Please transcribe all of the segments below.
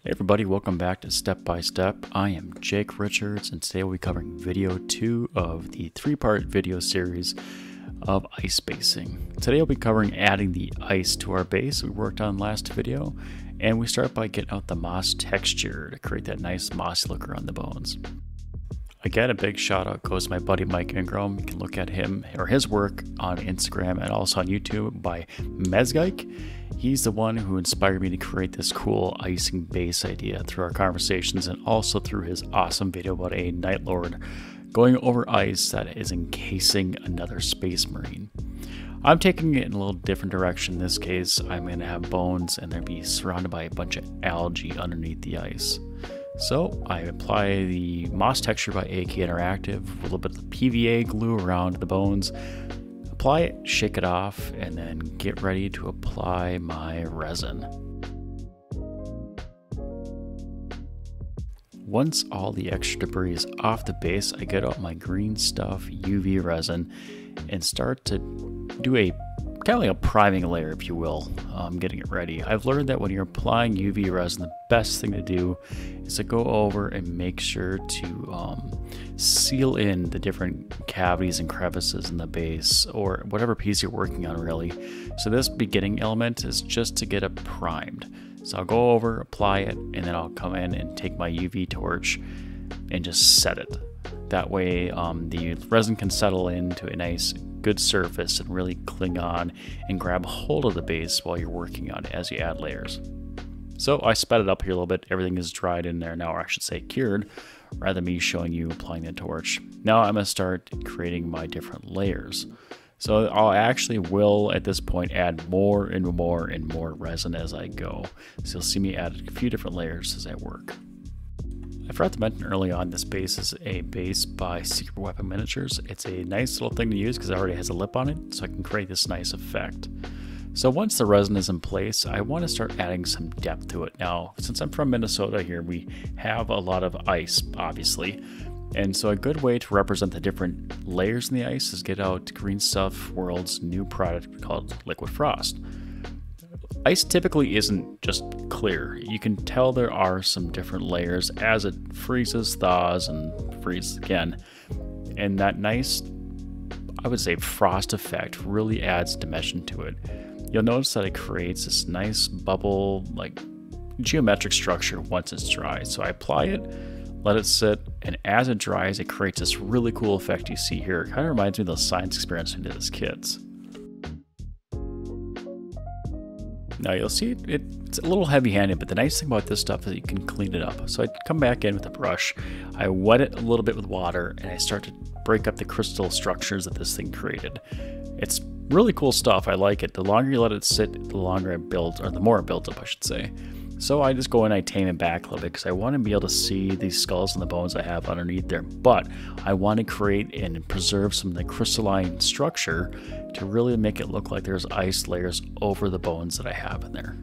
Hey everybody, welcome back to Step by Step. I am Jake Richards and today we'll be covering video 2 of the 3-part video series of ice basing. Today I'll be covering adding the ice to our base we worked on last video, and we start by getting out the moss texture to create that nice mossy look around the bones. Again, a big shout out goes to my buddy Mike Ingram. You can look at him or his work on Instagram and also on YouTube by Mezgeik. He's the one who inspired me to create this cool icing base idea through our conversations and also through his awesome video about a Night Lord going over ice that is encasing another space marine. I'm taking it in a little different direction. In this case, I'm going to have bones and they'll be surrounded by a bunch of algae underneath the ice. So I apply the moss texture by AK Interactive, a little bit of the PVA glue around the bones, apply it, shake it off, and then get ready to apply my resin. Once all the extra debris is off the base, I get out my green stuff UV resin and start to do a kind of like a priming layer, if you will, getting it ready. I've learned that when you're applying UV resin, the best thing to do is to go over and make sure to seal in the different cavities and crevices in the base or whatever piece you're working on, really. So this beginning element is just to get it primed. So I'll go over, apply it, and then I'll come in and take my UV torch and just set it. That way the resin can settle into a nice good surface and really cling on and grab hold of the base while you're working on it as you add layers. So I sped it up here a little bit. Everything is dried in there now, or I should say cured, rather than me showing you applying the torch. Now I'm going to start creating my different layers. So I actually will at this point add more and more and more resin as I go. So you'll see me add a few different layers as I work. I forgot to mention early on, this base is a base by Secret Weapon Miniatures. It's a nice little thing to use because it already has a lip on it, so I can create this nice effect. So once the resin is in place, I want to start adding some depth to it. Now, since I'm from Minnesota here, we have a lot of ice, obviously. And so a good way to represent the different layers in the ice is get out Green Stuff World's new product called Liquid Frost. Ice typically isn't just clear. You can tell there are some different layers as it freezes, thaws, and freezes again. And that nice, I would say, frost effect really adds dimension to it. You'll notice that it creates this nice bubble, like geometric structure once it's dry. So I apply it, let it sit, and as it dries, it creates this really cool effect you see here. It kind of reminds me of those science experiments we did as kids. Now you'll see it's a little heavy-handed, but the nice thing about this stuff is that you can clean it up. So I come back in with a brush, I wet it a little bit with water, and I start to break up the crystal structures that this thing created. It's really cool stuff. I like it. The longer you let it sit, the longer it builds, or the more it builds up, I should say. So I just go and I tame it back a little bit because I want to be able to see these skulls and the bones I have underneath there. But I want to create and preserve some of the crystalline structure to really make it look like there's ice layers over the bones that I have in there.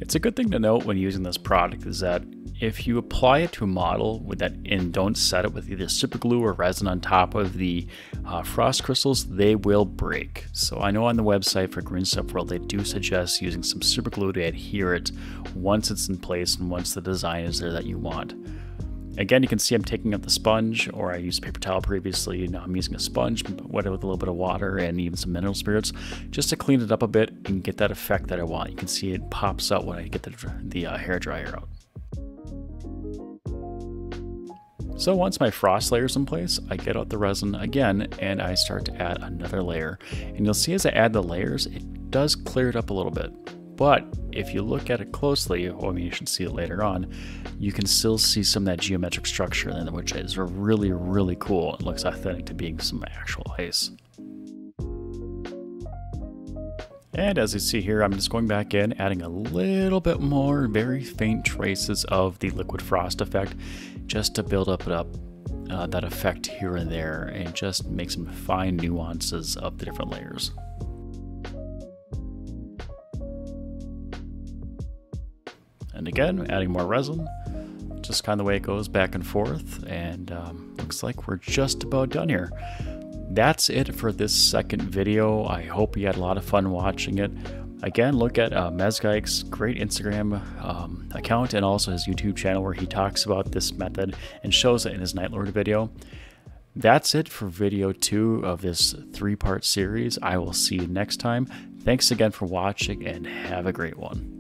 It's a good thing to note when using this product is that if you apply it to a model with that and don't set it with either super glue or resin on top of the frost crystals, they will break. So I know on the website for Green Stuff World, they do suggest using some super glue to adhere it once it's in place and once the design is there that you want. Again, you can see I'm taking up the sponge, or I used paper towel previously. Now I'm using a sponge, wet it with a little bit of water and even some mineral spirits, just to clean it up a bit and get that effect that I want. You can see it pops out when I get the hair dryer out. So once my frost layer is in place, I get out the resin again and I start to add another layer. And you'll see as I add the layers, it does clear it up a little bit. But if you look at it closely, I mean, you should see it later on, you can still see some of that geometric structure in there, which is really, really cool. It looks authentic to being some actual ice. And as you see here, I'm just going back in, adding a little bit more very faint traces of the liquid frost effect, just to build up that effect here and there and just make some fine nuances of the different layers. And again, adding more resin, just kind of the way it goes back and forth, and looks like we're just about done here. That's it for this second video. I hope you had a lot of fun watching it. Again, look at Mezgeik's great Instagram account and also his YouTube channel where he talks about this method and shows it in his Nightlord video. That's it for video 2 of this 3-part series. I will see you next time. Thanks again for watching and have a great one.